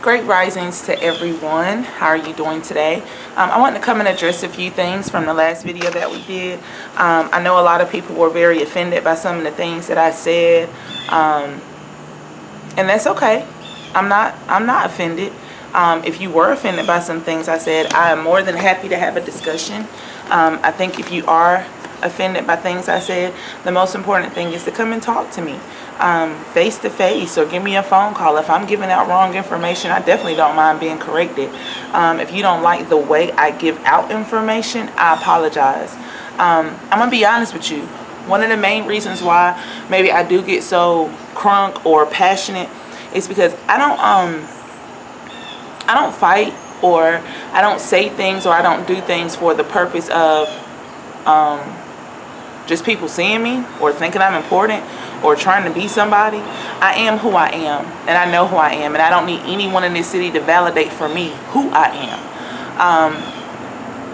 Great risings to everyone. How are you doing today? I want to come and address a few things from the last video that we did. I know a lot of people were very offended by some of the things that I said, and that's okay. I'm not offended. If you were offended by some things I said, I am more than happy to have a discussion. I think if you are offended by things I said, the most important thing is to come and talk to me face to face, or give me a phone call. If I'm giving out wrong information, I definitely don't mind being corrected. If you don't like the way I give out information, I apologize. I'm gonna be honest with you. One of the main reasons why maybe I do get so crunk or passionate is because I don't fight, or I don't say things, or I don't do things for the purpose of just people seeing me or thinking I'm important or trying to be somebody. I am who I am, and I know who I am, and I don't need anyone in this city to validate for me who I am.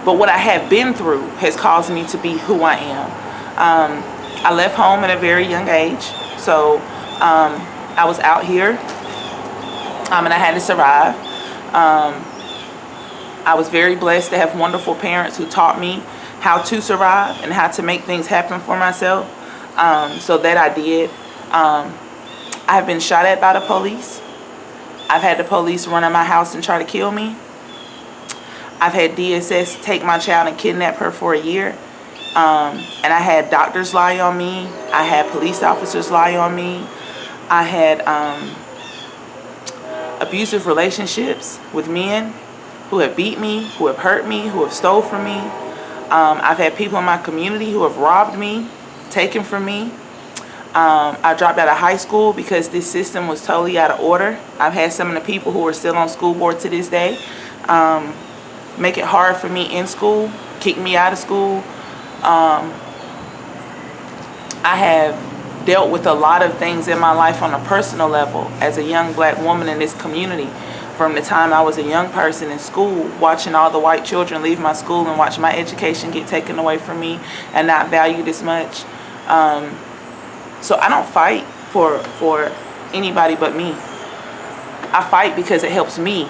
But what I have been through has caused me to be who I am. I left home at a very young age, so I was out here, and I had to survive. I was very blessed to have wonderful parents who taught me how to survive and how to make things happen for myself. So that I did. I've been shot at by the police. I've had the police run in my house and try to kill me. I've had DSS take my child and kidnap her for a year. And I had doctors lie on me. I had police officers lie on me. I had abusive relationships with men who have beat me, who have hurt me, who have stole from me. I've had people in my community who have robbed me, taken from me. I dropped out of high school because this system was totally out of order. I've had some of the people who are still on school board to this day make it hard for me in school, kick me out of school. I have dealt with a lot of things in my life on a personal level as a young black woman in this community. From the time I was a young person in school, watching all the white children leave my school and watch my education get taken away from me and not valued as much. So I don't fight for anybody but me. I fight because it helps me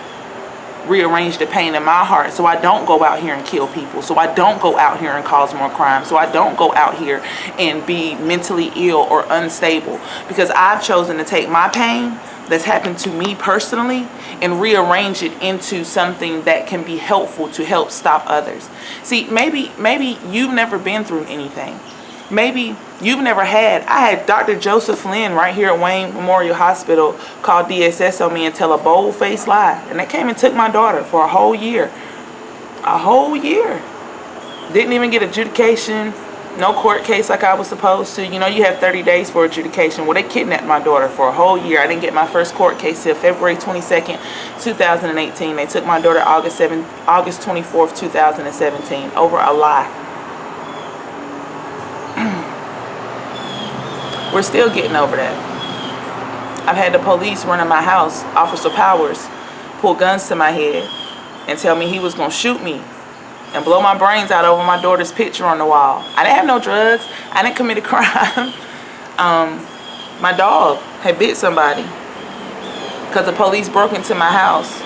rearrange the pain in my heart, so I don't go out here and kill people, so I don't go out here and cause more crime, so I don't go out here and be mentally ill or unstable, because I've chosen to take my pain that's happened to me personally and rearrange it into something that can be helpful to help stop others. See, maybe you've never been through anything. Maybe you've never I had Dr. Joseph Lynn right here at Wayne Memorial Hospital call DSS on me and tell a bold-faced lie. And they came and took my daughter for a whole year. A whole year. Didn't even get adjudication. No court case like I was supposed to. You know, you have 30 days for adjudication. Well, they kidnapped my daughter for a whole year. I didn't get my first court case till February 22nd, 2018. They took my daughter August 24th, 2017 over a lie. We're still getting over that. I've had the police run in my house, Officer Powers, pull guns to my head and tell me he was going to shoot me and blow my brains out over my daughter's picture on the wall. I didn't have no drugs. I didn't commit a crime. My dog had bit somebody because the police broke into my house.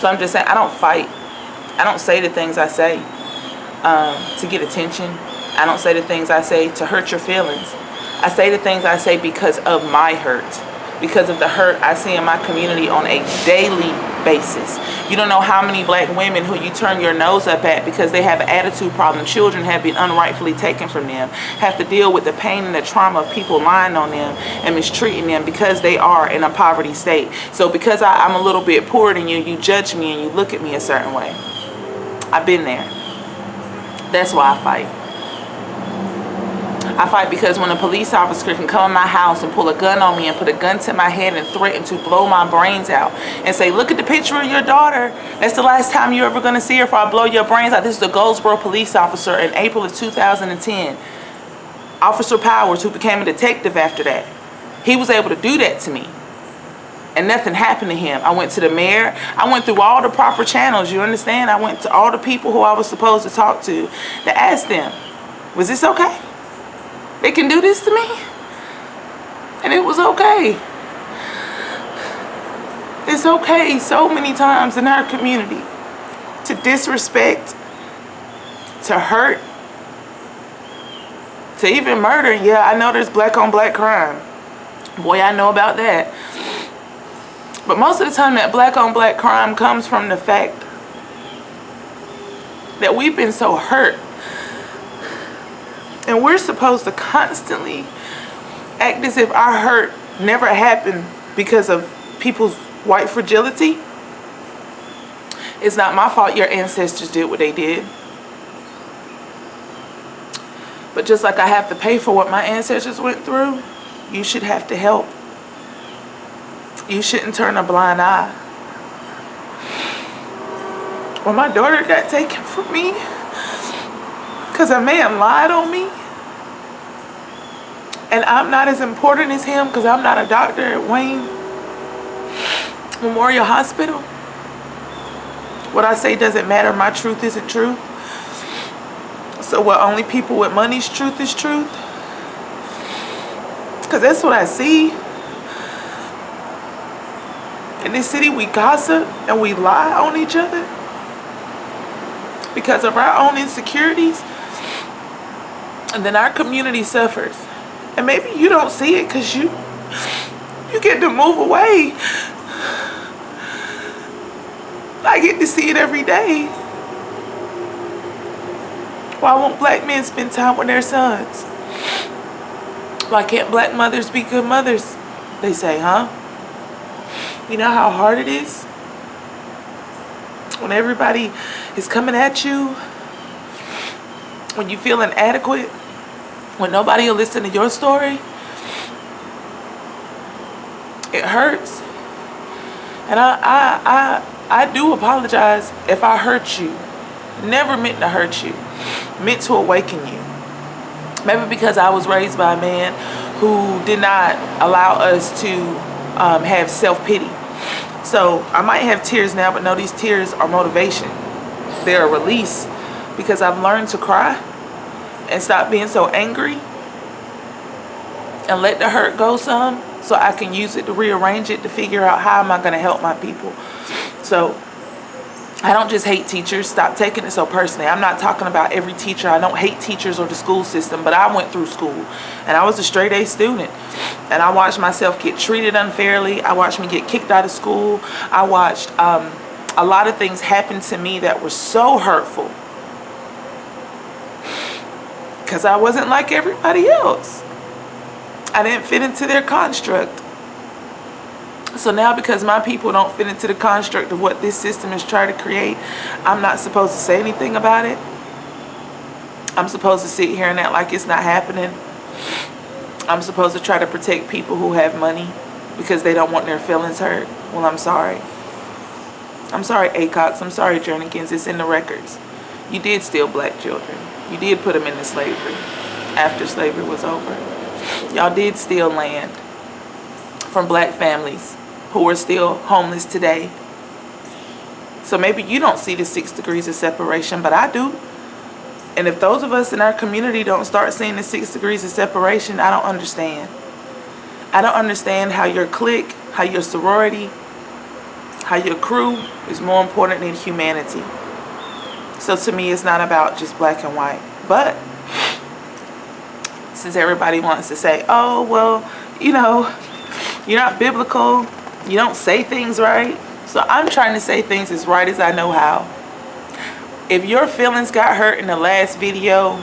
So I'm just saying, I don't fight. I don't say the things I say to get attention. I don't say the things I say to hurt your feelings. I say the things I say because of my hurt, because of the hurt I see in my community on a daily basis. You don't know how many black women who you turn your nose up at because they have an attitude problem, children have been unrightfully taken from them, have to deal with the pain and the trauma of people lying on them and mistreating them because they are in a poverty state. So because I'm a little bit poorer than you, you judge me and you look at me a certain way. I've been there. That's why I fight. I fight because when a police officer can come in my house and pull a gun on me and put a gun to my head and threaten to blow my brains out and say, look at the picture of your daughter. That's the last time you're ever going to see her before I blow your brains out. This is the Goldsboro police officer in April of 2010. Officer Powers, who became a detective after that. He was able to do that to me. And nothing happened to him. I went to the mayor. I went through all the proper channels, you understand? I went to all the people who I was supposed to talk to ask them, was this okay? They can do this to me? And it was okay. It's okay so many times in our community to disrespect, to hurt, to even murder. Yeah, I know there's black on black crime. Boy, I know about that. But most of the time that black on black crime comes from the fact that we've been so hurt. And we're supposed to constantly act as if our hurt never happened because of people's white fragility. It's not my fault your ancestors did what they did. But just like I have to pay for what my ancestors went through, you should have to help. You shouldn't turn a blind eye. When my daughter got taken from me because a man lied on me, and I'm not as important as him because I'm not a doctor at Wayne Memorial Hospital. What I say doesn't matter. My truth isn't true. So what, only people with money's truth is truth? Because that's what I see. In this city, we gossip and we lie on each other because of our own insecurities. And then our community suffers. And maybe you don't see it because you get to move away. I get to see it every day. Why won't black men spend time with their sons? Why can't black mothers be good mothers? They say, huh? You know how hard it is? When everybody is coming at you, when you feel inadequate, when nobody will listen to your story, it hurts. And I do apologize if I hurt you. Never meant to hurt you. Meant to awaken you. Maybe because I was raised by a man who did not allow us to have self-pity. So I might have tears now, but no, these tears are motivation. They're a release because I've learned to cry and stop being so angry and let the hurt go some so I can use it to rearrange it to figure out how am I going to help my people. So I don't just hate teachers. Stop taking it so personally. I'm not talking about every teacher. I don't hate teachers or the school system, but I went through school and I was a straight A student and I watched myself get treated unfairly. I watched me get kicked out of school. I watched a lot of things happen to me that were so hurtful because I wasn't like everybody else. I didn't fit into their construct. So now because my people don't fit into the construct of what this system is trying to create, I'm not supposed to say anything about it. I'm supposed to sit here and act like it's not happening. I'm supposed to try to protect people who have money because they don't want their feelings hurt. Well, I'm sorry. I'm sorry, ACOX. I'm sorry, Jernikins. It's in the records. You did steal black children. You did put them into slavery after slavery was over. Y'all did steal land from black families who are still homeless today. So maybe you don't see the 6 degrees of separation, but I do. And if those of us in our community don't start seeing the 6 degrees of separation, I don't understand. I don't understand how your clique, how your sorority, how your crew is more important than humanity. So to me, it's not about just black and white. But since everybody wants to say, oh, well, you know, you're not biblical, you don't say things right. So I'm trying to say things as right as I know how. If your feelings got hurt in the last video,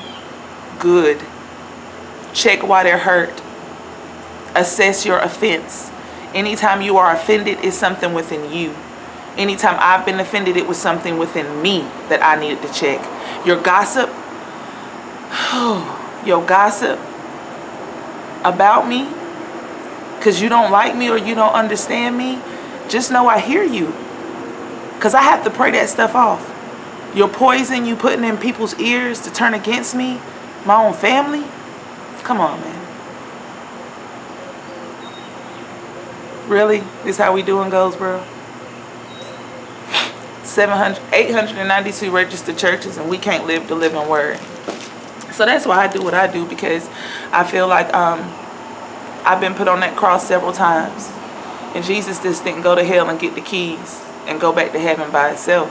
good. Check why they're hurt. Assess your offense. Anytime you are offended, it's something within you. Anytime I've been offended, it was something within me that I needed to check. Your gossip, your gossip about me, because you don't like me or you don't understand me, just know I hear you. Because I have to pray that stuff off. Your poison you putting in people's ears to turn against me, my own family, come on, man. Really? This how we doing Goldsboro? 892 registered churches and we can't live the living word. So that's why I do what I do, because I feel like I've been put on that cross several times. And Jesus just didn't go to hell and get the keys and go back to heaven by himself.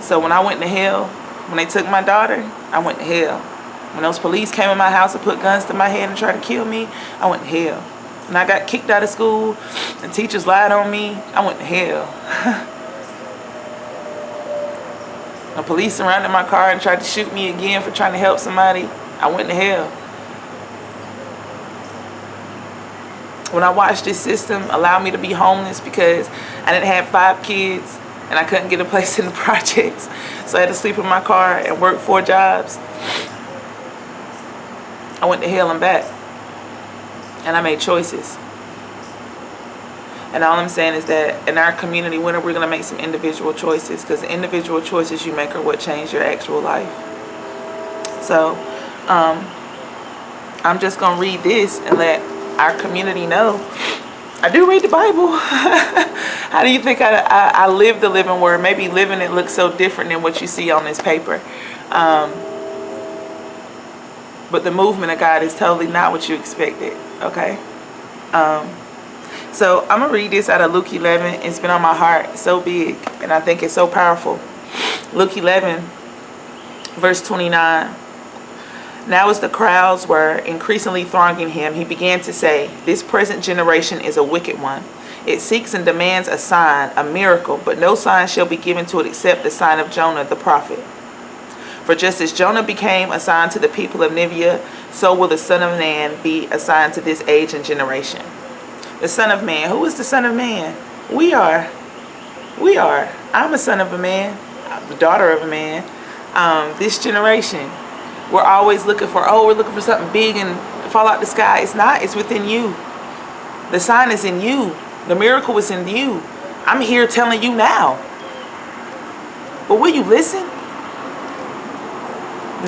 So when I went to hell, when they took my daughter, I went to hell. When those police came in my house and put guns to my head and tried to kill me, I went to hell. When I got kicked out of school and teachers lied on me, I went to hell. The police surrounded my car and tried to shoot me again for trying to help somebody, I went to hell. When I watched this system allow me to be homeless because I didn't have 5 kids and I couldn't get a place in the projects, so I had to sleep in my car and work 4 jobs, I went to hell and back. And I made choices. And all I'm saying is that in our community, when are we going to make some individual choices? Because the individual choices you make are what change your actual life. So I'm just going to read this and let our community know I do read the Bible. How do you think I live the living word? Maybe living it looks so different than what you see on this paper. But the movement of God is totally not what you expected, okay? So I'm going to read this out of Luke 11. It's been on my heart. It's so big, and I think it's so powerful. Luke 11, verse 29. Now as the crowds were increasingly thronging him, he began to say, "This present generation is a wicked one. It seeks and demands a sign, a miracle, but no sign shall be given to it except the sign of Jonah the prophet. For just as Jonah became a sign to the people of Nineveh, so will the Son of Man be a sign to this age and generation." The Son of Man. Who is the Son of Man? We are. We are. I'm a son of a man. I'm the daughter of a man. This generation, we're always looking for, we're looking for something big and fall out the sky. It's not. It's within you. The sign is in you. The miracle is in you. I'm here telling you now. But will you listen?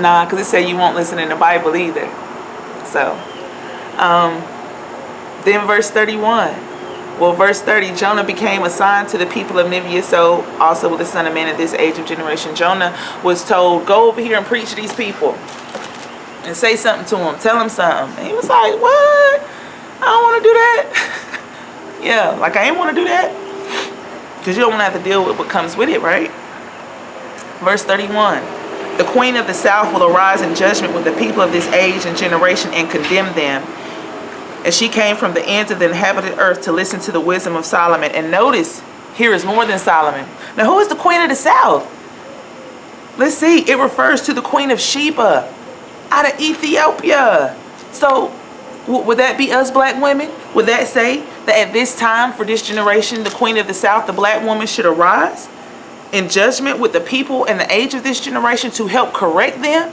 Nah, because it said you won't listen in the Bible either. So, then verse 31. Well, verse 30, Jonah became a sign to the people of Nineveh, so also with the Son of Man at this age of generation. Jonah was told, go over here and preach to these people and say something to them, tell them something. And he was like, what? I don't want to do that. Yeah, like I ain't want to do that. Because you don't want to have to deal with what comes with it, right? Verse 31. The queen of the south will arise in judgment with the people of this age and generation and condemn them. And she came from the ends of the inhabited earth to listen to the wisdom of Solomon. And notice, here is more than Solomon. Now, who is the queen of the south? Let's see. It refers to the queen of Sheba out of Ethiopia. So, would that be us black women? Would that say that at this time, for this generation, the queen of the south, the black woman, should arise in judgment with the people and the age of this generation to help correct them?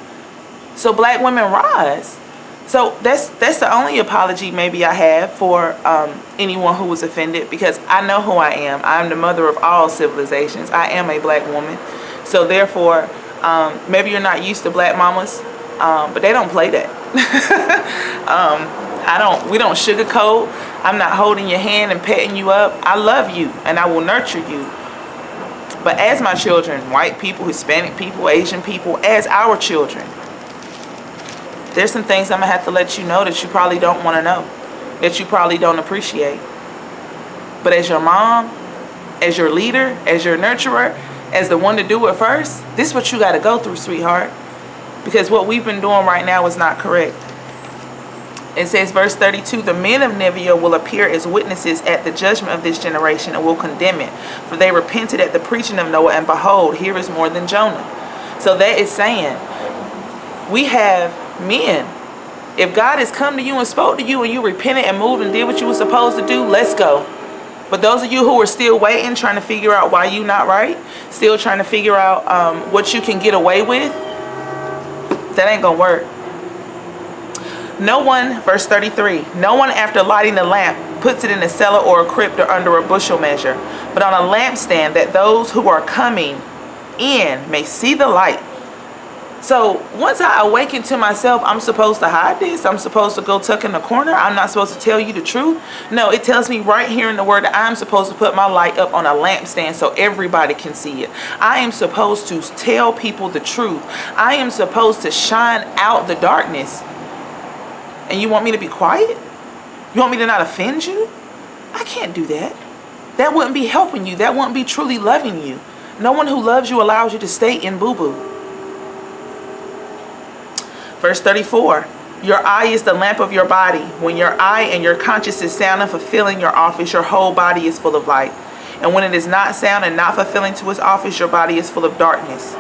So, black women rise. So that's the only apology maybe I have for anyone who was offended, because I know who I am. I'm the mother of all civilizations. I am a black woman. So therefore, maybe you're not used to black mamas, but they don't play that. We don't sugarcoat. I'm not holding your hand and petting you up. I love you and I will nurture you. But as my children, white people, Hispanic people, Asian people, as our children, there's some things I'm going to have to let you know that you probably don't want to know, that you probably don't appreciate. But as your mom, as your leader, as your nurturer, as the one to do it first, this is what you got to go through, sweetheart. Because what we've been doing right now is not correct. It says, verse 32, the men of Nineveh will appear as witnesses at the judgment of this generation and will condemn it. For they repented at the preaching of Noah, and behold, here is more than Jonah. So that is saying, we have men. If God has come to you and spoke to you and you repented and moved and did what you were supposed to do, let's go. But those of you who are still waiting, trying to figure out why you not right, still trying to figure out what you can get away with, that ain't gonna work. No one, verse 33, no one after lighting the lamp puts it in a cellar or a crypt or under a bushel measure, but on a lampstand, that those who are coming in may see the light. So once I awaken to myself, I'm supposed to hide this. I'm supposed to go tuck in the corner. I'm not supposed to tell you the truth. No, it tells me right here in the word that I'm supposed to put my light up on a lampstand so everybody can see it. I am supposed to tell people the truth. I am supposed to shine out the darkness. And you want me to be quiet? You want me to not offend you? I can't do that. That wouldn't be helping you. That wouldn't be truly loving you. No one who loves you allows you to stay in boo-boo. Verse 34. Your eye is the lamp of your body. When your eye and your conscience is sound and fulfilling your office, your whole body is full of light. And when it is not sound and not fulfilling to its office, your body is full of darkness.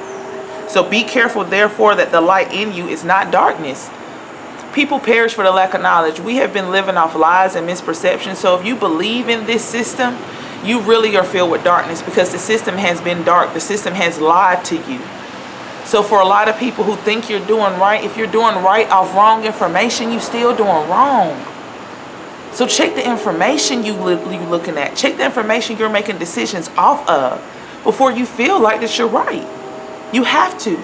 So be careful, therefore, that the light in you is not darkness. People perish for the lack of knowledge. We have been living off lies and misperceptions. So if you believe in this system, you really are filled with darkness, because the system has been dark. The system has lied to you. So for a lot of people who think you're doing right, if you're doing right off wrong information, you're still doing wrong. So check the information you're looking at. Check the information you're making decisions off of before you feel like that you're right. You have to.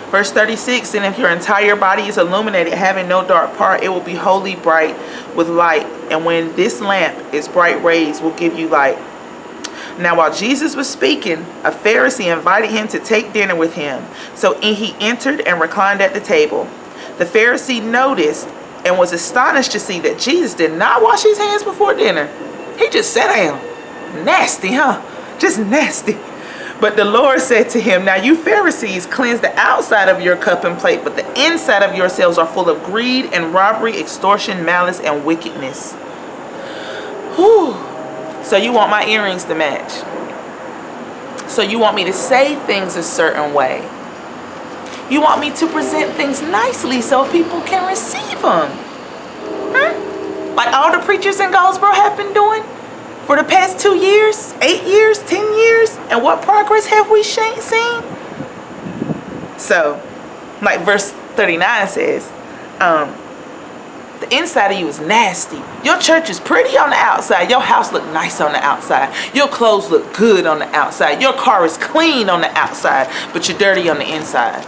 Verse 36, and if your entire body is illuminated, having no dark part, it will be wholly bright with light. And when this lamp, its bright rays, will give you light. Now while Jesus was speaking, a Pharisee invited him to take dinner with him. So he entered and reclined at the table. The Pharisee noticed and was astonished to see that Jesus did not wash his hands before dinner. He just sat down. Nasty, huh? Just nasty. But the Lord said to him, now you Pharisees cleanse the outside of your cup and plate, but the inside of yourselves are full of greed and robbery, extortion, malice, and wickedness. Whew. So you want my earrings to match. So you want me to say things a certain way. You want me to present things nicely so people can receive them. Huh? Like all the preachers in Goldsboro have been doing for the past 2 years, 8 years, 10 years. And what progress have we seen? So, like verse 39 says, the inside of you is nasty. Your church is pretty on the outside. Your house look nice on the outside. Your clothes look good on the outside. Your car is clean on the outside, but you're dirty on the inside.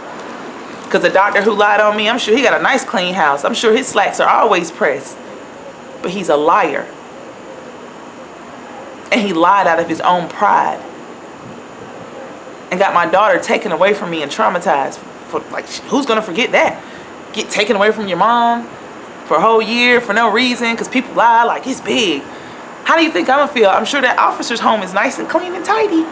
Because the doctor who lied on me, I'm sure he got a nice clean house. I'm sure his slacks are always pressed. But he's a liar. And he lied out of his own pride. And got my daughter taken away from me and traumatized. For, like, who's going to forget that? Get taken away from your mom for a whole year for no reason because people lie like it's big. How do you think I'm going to feel? I'm sure that officer's home is nice and clean and tidy.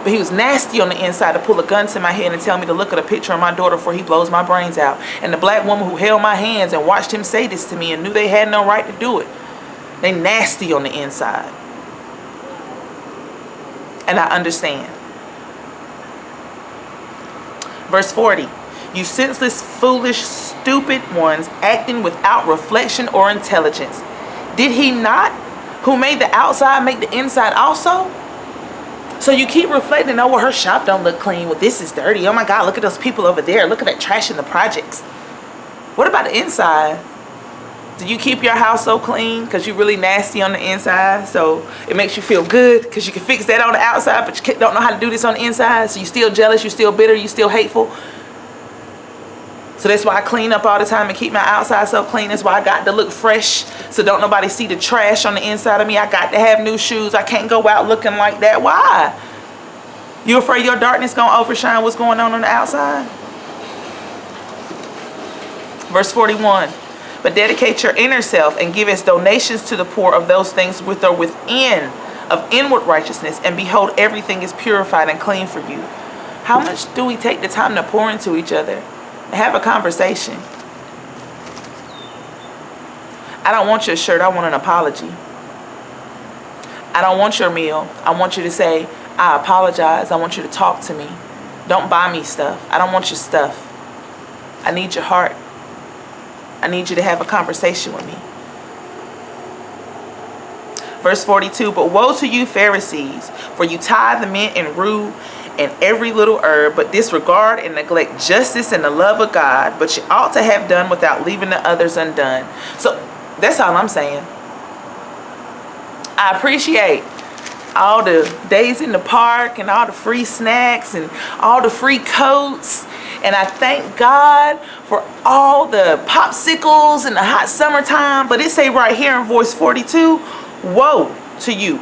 But he was nasty on the inside to pull a gun to my head and tell me to look at a picture of my daughter before he blows my brains out. And the black woman who held my hands and watched him say this to me and knew they had no right to do it. They nasty on the inside. And I understand. Verse 40. You senseless, foolish, stupid ones, acting without reflection or intelligence. Did he not, who made the outside, make the inside also? So you keep reflecting, oh, well, her shop don't look clean. Well, this is dirty. Oh my God, look at those people over there. Look at that trash in the projects. What about the inside? Do you keep your house so clean because you're really nasty on the inside? So it makes you feel good because you can fix that on the outside, but you don't know how to do this on the inside. So you're still jealous, you're still bitter, you're still hateful. So that's why I clean up all the time and keep my outside so clean. That's why I got to look fresh so don't nobody see the trash on the inside of me. I got to have new shoes. I can't go out looking like that. Why? You afraid your darkness going to overshine what's going on the outside? Verse 41. But dedicate your inner self and give as donations to the poor of those things which are within of inward righteousness, and behold, everything is purified and clean for you. How much do we take the time to pour into each other? Have a conversation. I don't want your shirt. I want an apology. I don't want your meal. I want you to say, I apologize. I want you to talk to me. Don't buy me stuff. I don't want your stuff. I need your heart. I need you to have a conversation with me. Verse 42, but woe to you Pharisees, for you tithe the mint and rue and every little herb, but disregard and neglect justice and the love of God, but you ought to have done without leaving the others undone. So that's all I'm saying. I appreciate all the days in the park and all the free snacks and all the free coats. And I thank God for all the popsicles in the hot summertime. But it say right here in verse 42, woe to you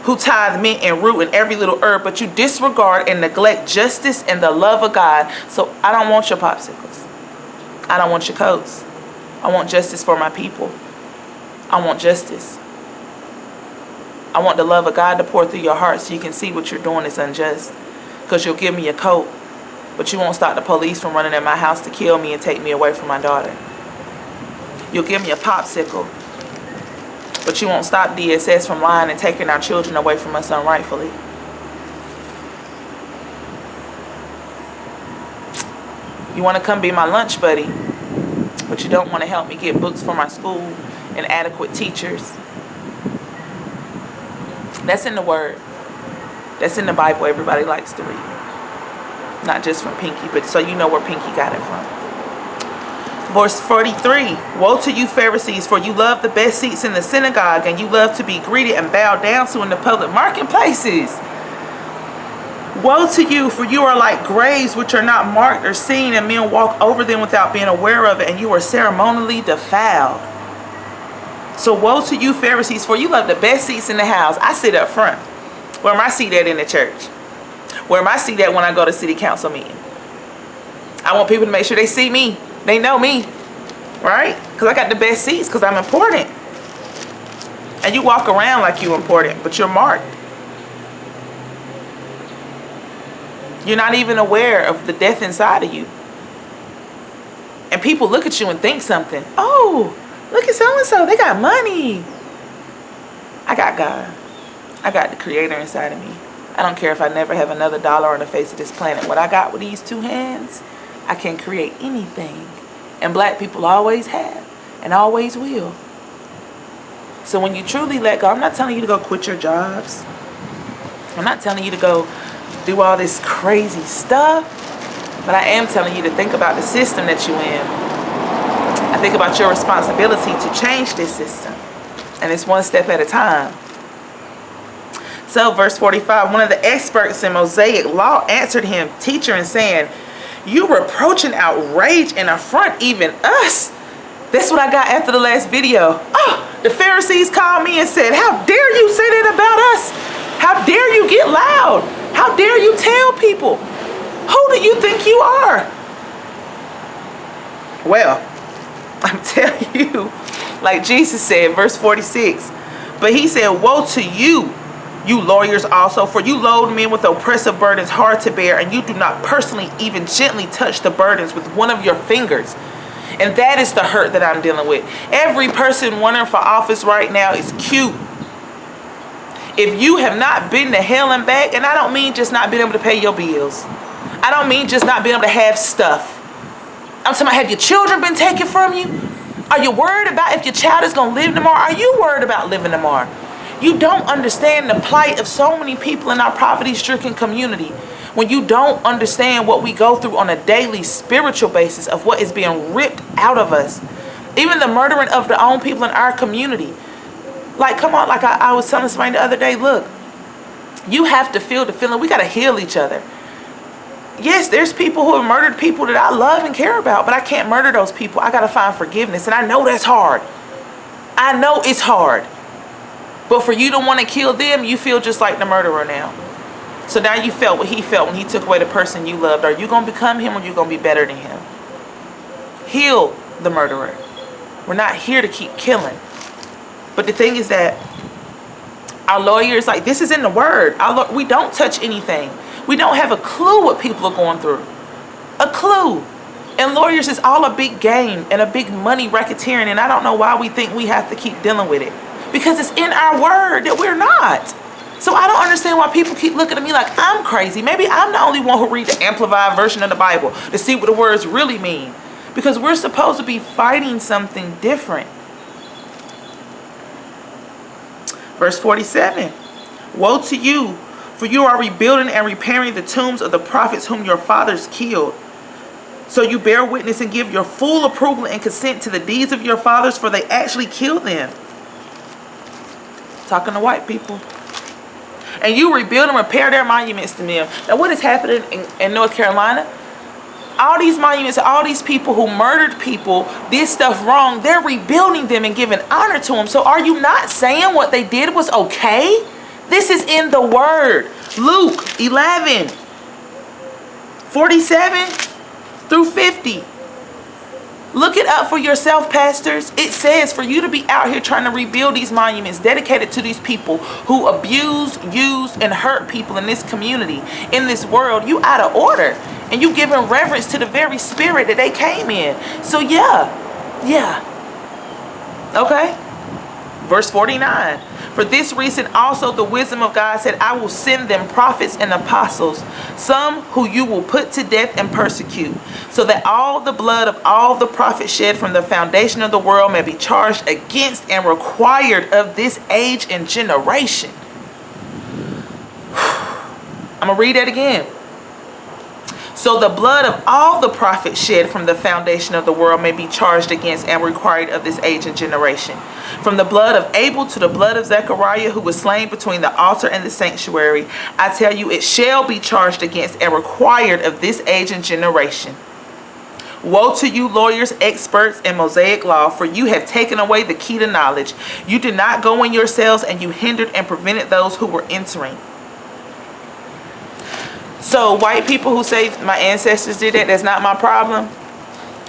who tithe mint and rue and every little herb, but you disregard and neglect justice and the love of God. So I don't want your popsicles. I don't want your coats. I want justice for my people. I want justice. I want the love of God to pour through your heart so you can see what you're doing is unjust. Because you'll give me a coat, but you won't stop the police from running at my house to kill me and take me away from my daughter. You'll give me a popsicle, but you won't stop DSS from lying and taking our children away from us unrightfully. You want to come be my lunch buddy, but you don't want to help me get books for my school and adequate teachers. That's in the Word. That's in the Bible everybody likes to read. Not just from Pinky, but so you know where Pinky got it from. Verse 43. Woe to you Pharisees, for you love the best seats in the synagogue, and you love to be greeted and bowed down to in the public marketplaces. Woe to you, for you are like graves which are not marked or seen, and men walk over them without being aware of it, and you are ceremonially defiled. So woe to you Pharisees, for you love the best seats in the house. I sit up front. Where my seat at in the church? Where my seat at when I go to city council meeting? I want people to make sure they see me. They know me. Right? Because I got the best seats because I'm important. And you walk around like you're important, but you're marked. You're not even aware of the death inside of you. And people look at you and think something. Oh, look at so-and-so. They got money. I got God. I got the Creator inside of me. I don't care if I never have another dollar on the face of this planet. What I got with these two hands, I can create anything. And black people always have and always will. So when you truly let go, I'm not telling you to go quit your jobs. I'm not telling you to go do all this crazy stuff. But I am telling you to think about the system that you're in. I think about your responsibility to change this system. And it's one step at a time. So verse 45, one of the experts in Mosaic law answered him, teacher, and saying, you reproach and outrage and affront even us. That's what I got after the last video. Oh, the Pharisees called me and said, how dare you say that about us? How dare you get loud? How dare you tell people? Who do you think you are? Well, I'm telling you, like Jesus said, verse 46, but he said, woe to you, you lawyers also, for you load men with oppressive burdens hard to bear, and you do not personally even gently touch the burdens with one of your fingers. And that is the hurt that I'm dealing with. Every person running for office right now is cute. If you have not been to hell and back, and I don't mean just not being able to pay your bills. I don't mean just not being able to have stuff. I'm talking about, have your children been taken from you? Are you worried about if your child is going to live tomorrow? Are you worried about living tomorrow? You don't understand the plight of so many people in our poverty-stricken community. When you don't understand what we go through on a daily spiritual basis of what is being ripped out of us. Even the murdering of the own people in our community. Like, come on, like I was telling somebody the other day, look, you have to feel the feeling. We got to heal each other. Yes, there's people who have murdered people that I love and care about, but I can't murder those people. I got to find forgiveness, and I know that's hard. I know it's hard. But for you to want to kill them, you feel just like the murderer now. So now you felt what he felt when he took away the person you loved. Are you going to become him, or are you going to be better than him? Heal the murderer. We're not here to keep killing. But the thing is that our lawyers, like, this is in the Word. We don't touch anything. We don't have a clue what people are going through. A clue. And lawyers is all a big game and a big money racketeering. And I don't know why we think we have to keep dealing with it. Because it's in our Word that we're not. So I don't understand why people keep looking at me like I'm crazy. Maybe I'm the only one who read the Amplified version of the Bible to see what the words really mean. Because we're supposed to be fighting something different. Verse 47. Woe to you, for you are rebuilding and repairing the tombs of the prophets whom your fathers killed. So you bear witness and give your full approval and consent to the deeds of your fathers, for they actually killed them. Talking to white people. And you rebuild and repair their monuments to them. Now what is happening in North Carolina? All these monuments, all these people who murdered people, did stuff wrong, they're rebuilding them and giving honor to them. So are you not saying what they did was okay? This is in the Word. Luke 11, 47 through 50. Look it up for yourself, pastors. It says for you to be out here trying to rebuild these monuments dedicated to these people who abuse, use, and hurt people in this community, in this world, you out of order. And you giving reverence to the very spirit that they came in. So yeah. Okay? Verse 49. For this reason also the wisdom of God said, I will send them prophets and apostles, some who you will put to death and persecute, so that all the blood of all the prophets shed from the foundation of the world may be charged against and required of this age and generation. I'm going to read that again. So the blood of all the prophets shed from the foundation of the world may be charged against and required of this age and generation. From the blood of Abel to the blood of Zechariah, who was slain between the altar and the sanctuary, I tell you, it shall be charged against and required of this age and generation. Woe to you, lawyers, experts in Mosaic law, for you have taken away the key to knowledge. You did not go in yourselves, and you hindered and prevented those who were entering. So white people who say my ancestors did that, that's not my problem.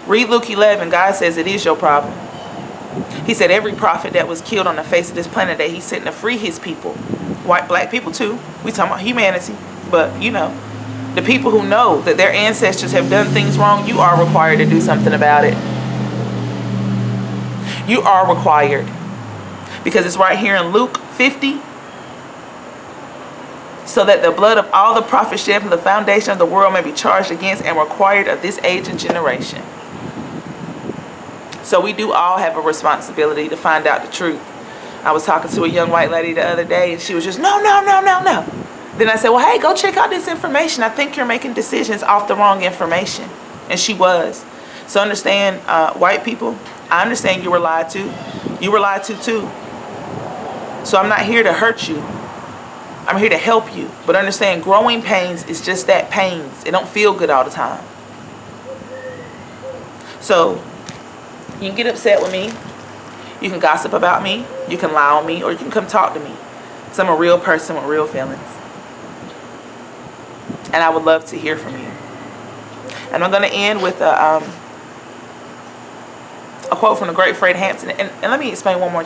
Read Luke 11. God says it is your problem. He said every prophet that was killed on the face of this planet, that he's sent to free his people. White, black people too. We talking about humanity. But you know, the people who know that their ancestors have done things wrong, you are required to do something about it. You are required. Because it's right here in Luke 50. So that the blood of all the prophets shed from the foundation of the world may be charged against and required of this age and generation. So we do all have a responsibility to find out the truth. I was talking to a young white lady the other day, and she was just, no. Then I said, well, hey, go check out this information. I think you're making decisions off the wrong information. And she was. So understand, white people, I understand you were lied to. You were lied to too. So I'm not here to hurt you. I'm here to help you. But understand, growing pains is just that, pains. It don't feel good all the time. So you can get upset with me. You can gossip about me. You can lie on me. Or you can come talk to me. Because I'm a real person with real feelings. And I would love to hear from you. And I'm going to end with a quote from the great Fred Hampton. And let me explain one more